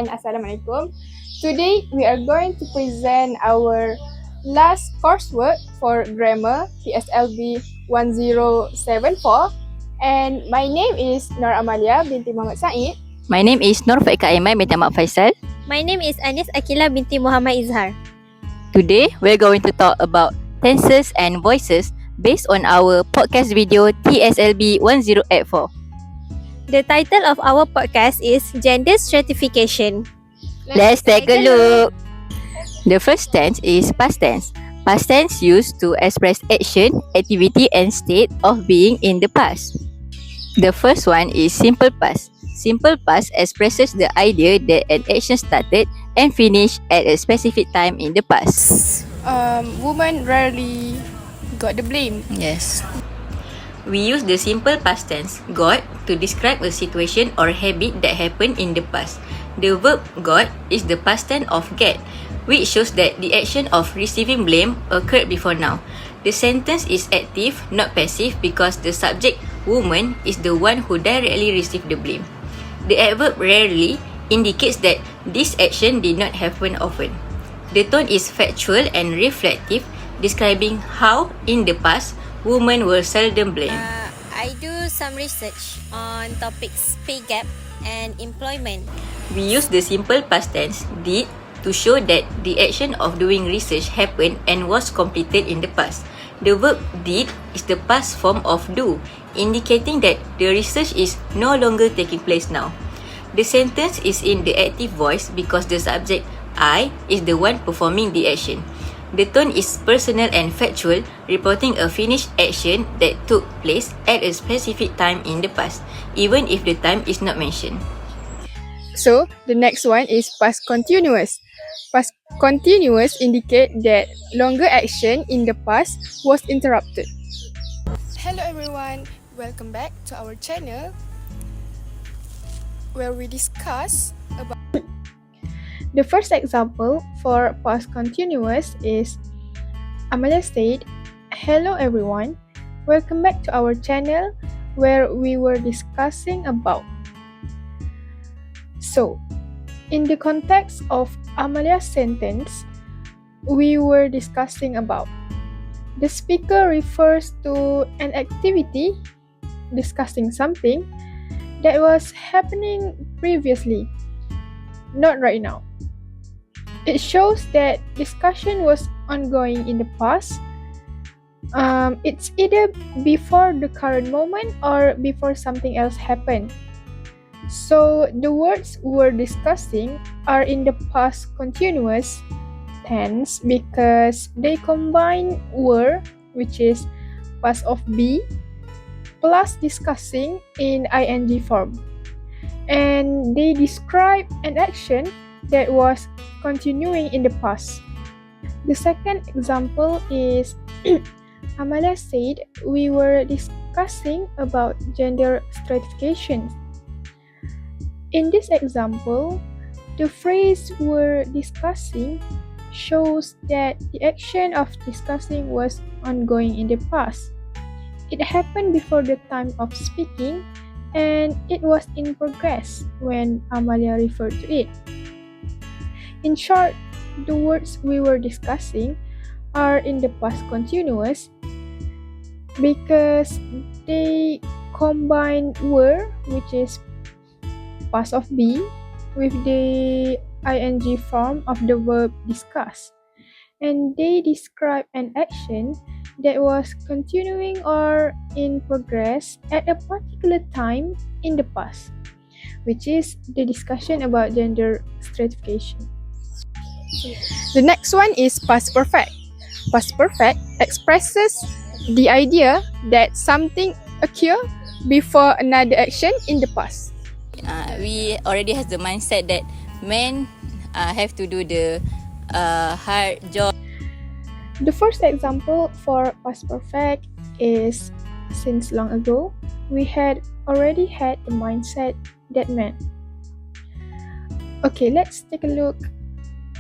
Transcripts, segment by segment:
and Assalamualaikum. Today we are going to present our last coursework for grammar TSLB1074, and my name is Nur Amalia binti Muhammad Said. My name is Nur Faiqah Aiman binti Ahmad Faisal. My name is Aqilah binti Muhammad Izhar. Today we're going to talk about tenses and voices based on our podcast video TSLB1084. The title of our podcast is Gender Stratification. Let's take a look. The first tense is past tense. Past tense used to express action, activity and state of being in the past. The first one is simple past. Simple past expresses the idea that an action started and finished at a specific time in the past. Women rarely got the blame. Yes. We use the simple past tense, got, to describe a situation or habit that happened in the past. The verb got is the past tense of get, which shows that the action of receiving blame occurred before now. The sentence is active, not passive, because the subject, woman, is the one who directly received the blame. The adverb rarely indicates that this action did not happen often. The tone is factual and reflective, describing how, in the past, women were seldom blamed. I do some research on topics pay gap and employment. We use the simple past tense, did, to show that the action of doing research happened and was completed in the past. The verb did is the past form of do, indicating that the research is no longer taking place now. The sentence is in the active voice because the subject, I, is the one performing the action. The tone is personal and factual, reporting a finished action that took place at a specific time in the past, even if the time is not mentioned. So the next one is past continuous. Past continuous indicate that longer action in the past was interrupted. Hello everyone, welcome back to our channel where we discuss about the first example for past continuous is Amalia said, "Hello everyone, welcome back to our channel where we were discussing about." So, in the context of Amalia's sentence, we were discussing about. The speaker refers to an activity discussing something that was happening previously, not right now. It shows that discussion was ongoing in the past. It's either before the current moment or before something else happened. So the words we're discussing are in the past continuous tense because they combine were, which is past of be, plus discussing in ing form. And they describe an action that was continuing in the past. The second example is Amalia said we were discussing about gender stratification. In this example, the phrase we're discussing shows that the action of discussing was ongoing in the past. It happened before the time of speaking and it was in progress when Amalia referred to it. In short, the words we were discussing are in the past continuous because they combine were, which is past of be, with the ing form of the verb discuss, and they describe an action that was continuing or in progress at a particular time in the past, which is the discussion about gender stratification. The next one is past perfect. Past perfect expresses the idea that something occurred before another action in the past. We already have the mindset that men have to do the hard job. The first example for past perfect is since long ago, we had already had the mindset that men. Okay, let's take a look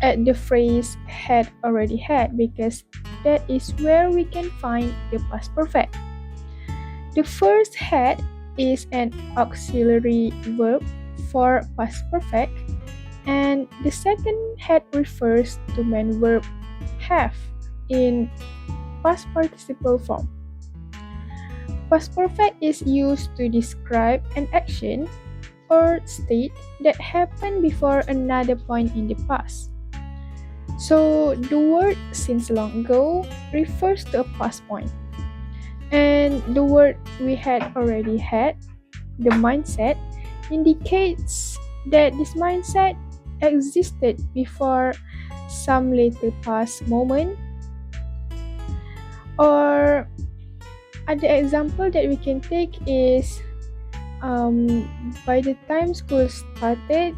at the phrase had already had because that is where we can find the past perfect. The first had is an auxiliary verb for past perfect And the second had refers to main verb have in past participle form. Past perfect is used to describe an action or state that happened before another point in the past. So the word since long ago refers to a past point. And the word we had already had, the mindset, indicates that this mindset existed before some later past moment. Or other example that we can take is by the time school started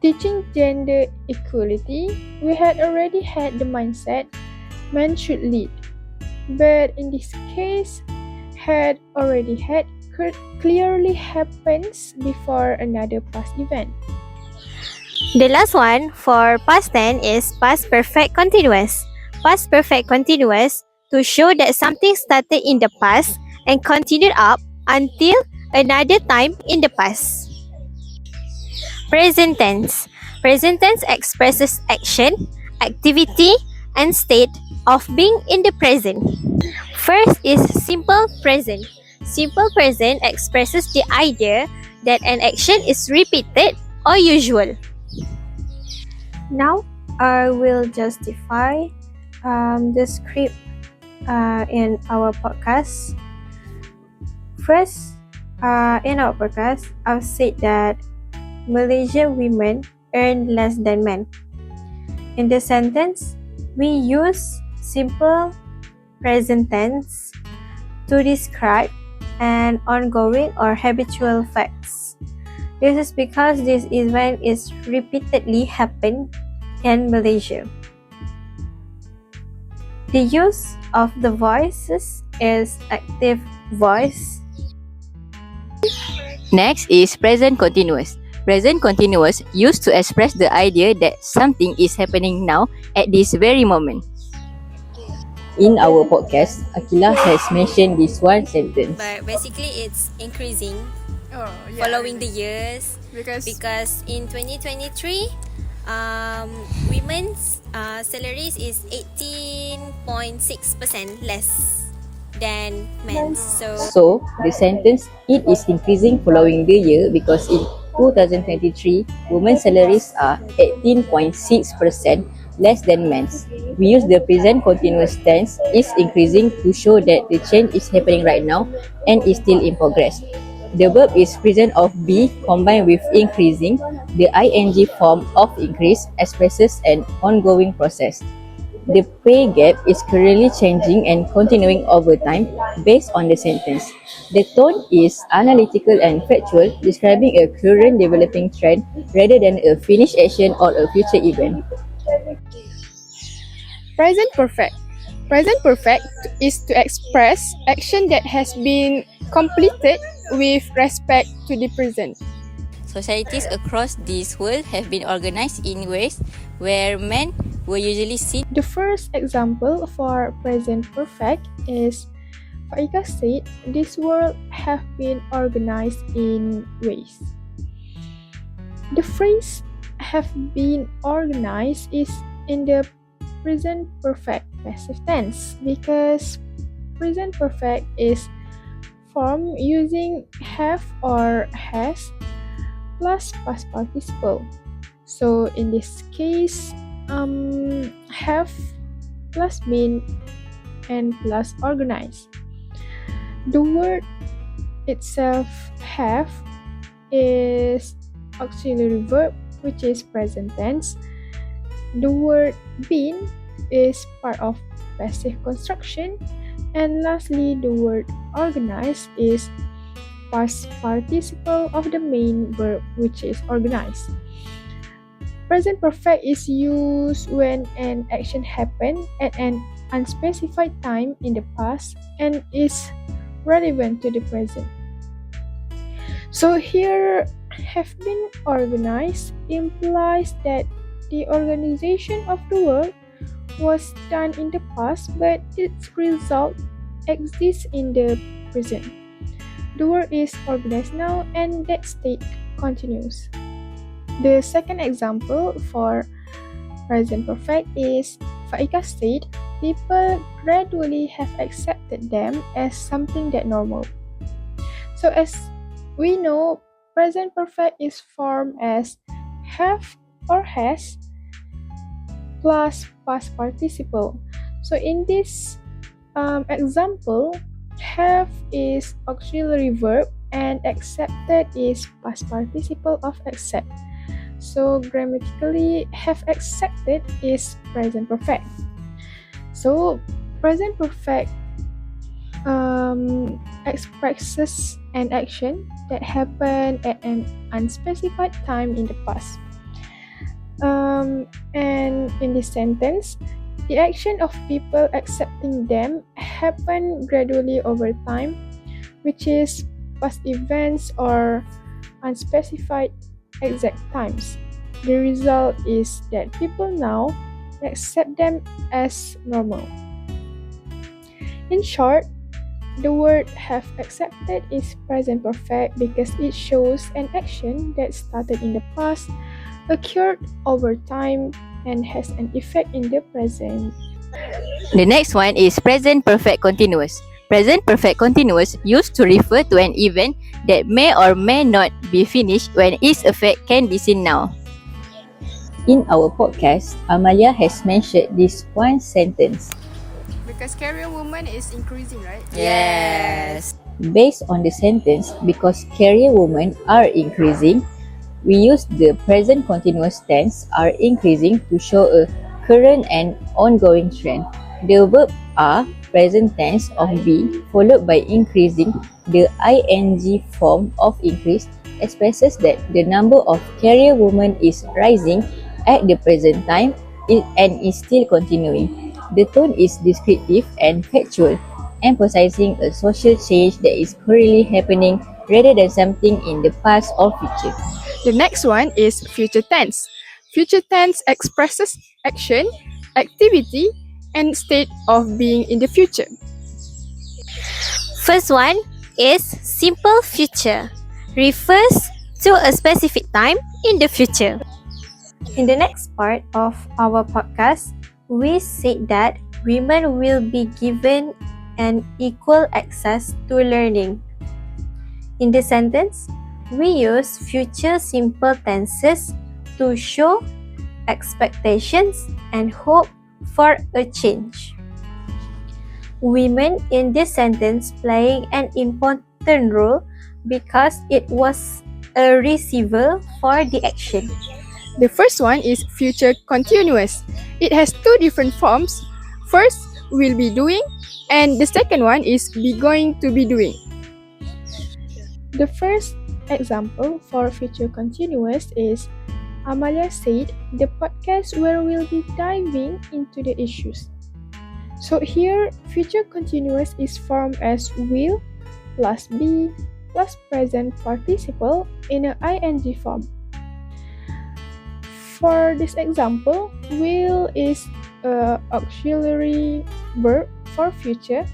teaching gender equality, we had already had the mindset men should lead. But in this case, had already had clearly happens before another past event. The last one for past tense is past perfect continuous. Past perfect continuous to show that something started in the past and continued up until another time in the past. Present tense. Present tense expresses action, activity, and state of being in the present. First is simple present. Simple present expresses the idea that an action is repeated or usual. Now, I will justify the script in our podcast. First, in our podcast, I've said that Malaysian women earn less than men. In the sentence, we use simple present tense to describe an ongoing or habitual facts. This is because this event is repeatedly happened in Malaysia. The use of the voices is active voice. Next is present continuous. Present continuous used to express the idea that something is happening now at this very moment. In our podcast, Aqilah has mentioned this one sentence. But basically, it's increasing Yeah, following the years because in 2023, women's salaries is 18.6% less than men's. So, the sentence, it is increasing following the year because in 2023, women's salaries are 18.6% less than men's. We use the present continuous tense, is increasing, to show that the change is happening right now and is still in progress. The verb is present of be combined with increasing. The ing form of increase expresses an ongoing process. The pay gap is currently changing and continuing over time based on the sentence. The tone is analytical and factual, describing a current developing trend rather than a finished action or a future event. Present perfect. Present perfect is to express action that has been completed with respect to the present. Societies across this world have been organized in ways where men were usually seen. The first example for present perfect is Faiqah said this world have been organized in ways. The phrase have been organized is in the present perfect passive tense because present perfect is formed using have or has plus past participle. So in this case, have plus been and plus organized. The word itself have is auxiliary verb which is present tense. The word been is part of passive construction, and lastly the word organized is past participle of the main verb which is organized. Present perfect is used when an action happened at an unspecified time in the past and is relevant to the present. So here, have been organized implies that the organization of the world was done in the past, but its result exists in the present. The world is organized now and that state continues. The second example for present perfect is Faiqah said, people gradually have accepted them as something that normal. So as we know, present perfect is formed as have or has plus past participle. So in this example, have is auxiliary verb and accepted is past participle of accept. So grammatically, have accepted is present perfect. So present perfect expresses an action that happened at an unspecified time in the past. And in this sentence, the action of people accepting them happen gradually over time, which is past events or unspecified exact times. The result is that people now accept them as normal. In short, the word have accepted is present perfect because it shows an action that started in the past, occurred over time, and has an effect in the present. The next one is present perfect continuous. Present perfect continuous used to refer to an event that may or may not be finished when its effect can be seen now. In our podcast, Amalia has mentioned this one sentence. Because career woman is increasing, right? Yes. Based on the sentence, because career women are increasing, we use the present continuous tense are increasing to show a current and ongoing trend. The verb are present tense of be followed by increasing. The ing form of increase expresses that the number of career women is rising at the present time and is still continuing. The tone is descriptive and factual, emphasizing a social change that is currently happening rather than something in the past or future. The next one is future tense. Future tense expresses action, activity, and state of being in the future. First one is simple future, refers to a specific time in the future. In the next part of our podcast, we said that women will be given an equal access to learning. In this sentence, we use future simple tenses to show expectations and hope for a change. Women in this sentence playing an important role because it was a receiver for the action. The first one is future continuous. It has two different forms. First, will be doing, and the second one is be going to be doing. The first example for future continuous is Amalia said, the podcast where we'll be diving into the issues. So here, future continuous is formed as will plus be plus present participle in an ing form. For this example, will is an auxiliary verb for future,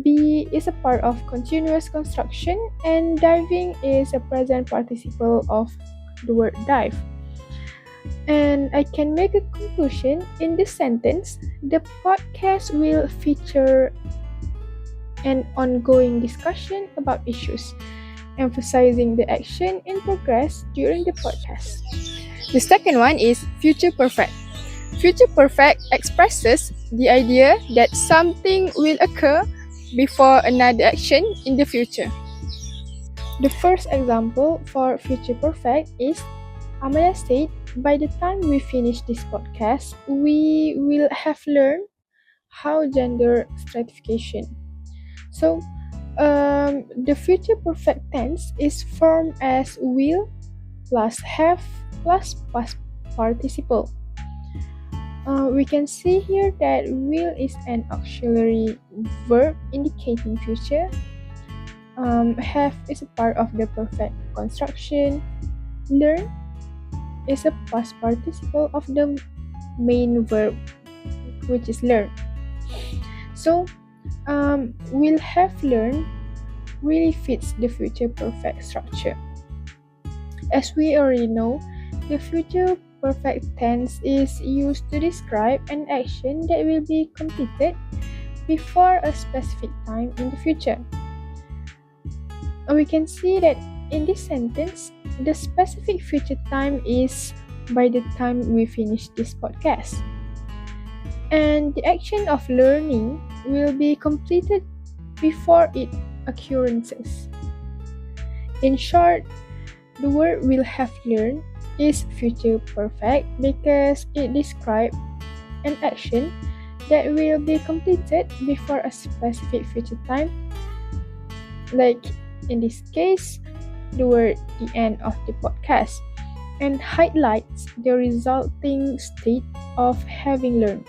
be is a part of continuous construction, and diving is a present participle of the word dive. And I can make a conclusion in this sentence. The podcast will feature an ongoing discussion about issues, emphasizing the action in progress during the podcast. The second one is future perfect. Future perfect expresses the idea that something will occur before another action in the future. The first example for future perfect is Amalia said, by the time we finish this podcast, we will have learned how gender stratification. So, the future perfect tense is formed as will plus have plus past participle. We can see here that will is an auxiliary verb indicating future. Have is a part of the perfect construction. Learn is a past participle of the main verb, which is learn. So, will have learned really fits the future perfect structure. As we already know, The future perfect tense is used to describe an action that will be completed before a specific time in the future. We can see that in this sentence, the specific future time is by the time we finish this podcast. And the action of learning will be completed before its occurrences. In short, the word will have learned is future perfect because it describes an action that will be completed before a specific future time. Like in this case, the word the end of the podcast, and highlights the resulting state of having learned.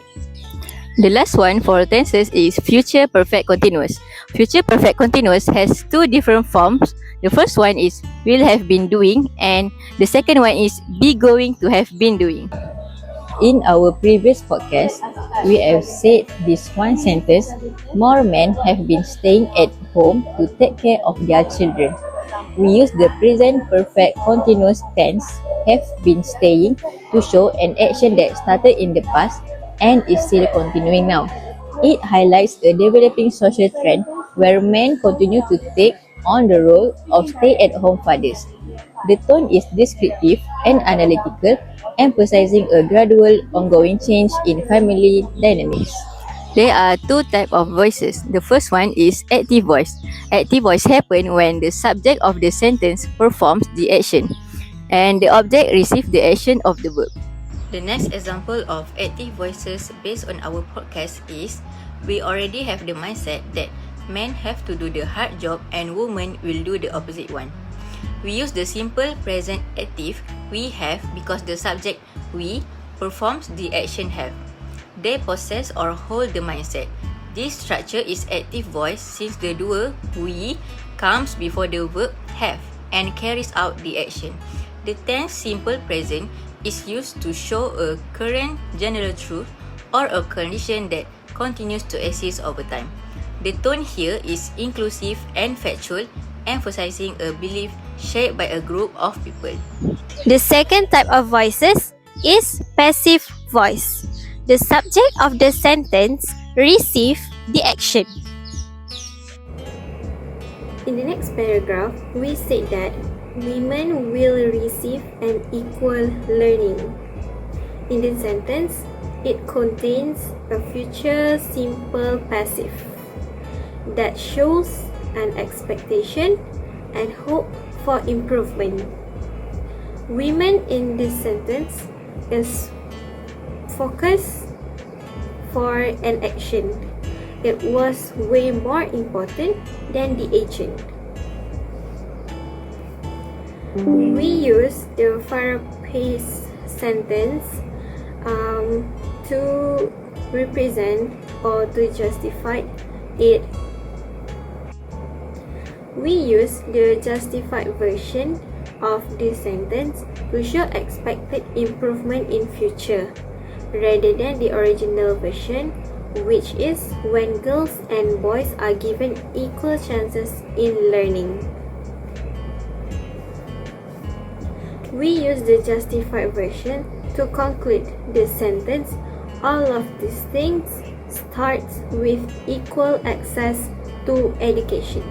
The last one for tenses is future perfect continuous. Future perfect continuous has two different forms. The first one is will have been doing, and the second one is be going to have been doing. In our previous podcast, we have said this one sentence: more men have been staying at home to take care of their children. We use the present perfect continuous tense, have been staying, to show an action that started in the past and is still continuing now. It highlights a developing social trend where men continue to take on the role of stay-at-home fathers. The tone is descriptive and analytical, emphasizing a gradual, ongoing change in family dynamics. There are two types of voices. The first one is active voice. Active voice happens when the subject of the sentence performs the action and the object receives the action of the verb. The next example of active voices based on our podcast is we already have the mindset that men have to do the hard job and women will do the opposite one. We use the simple present active we have because the subject we performs the action have. They possess or hold the mindset. This structure is active voice since the doer we comes before the verb have and carries out the action. The tense simple present is used to show a current general truth or a condition that continues to exist over time. The tone here is inclusive and factual, emphasizing a belief shared by a group of people. The second type of voices is passive voice. The subject of the sentence receive the action. In the next paragraph, we say that women will receive an equal learning. In this sentence, it contains a future simple passive that shows an expectation and hope for improvement. Women in this sentence is focus for an action. It was way more important than the agent. We use the verb-based sentence to represent or to justify it. We use the justified version of this sentence to show expected improvement in future, rather than the original version, which is when girls and boys are given equal chances in learning. We use the justified version to conclude the sentence. All of these things starts with equal access to education.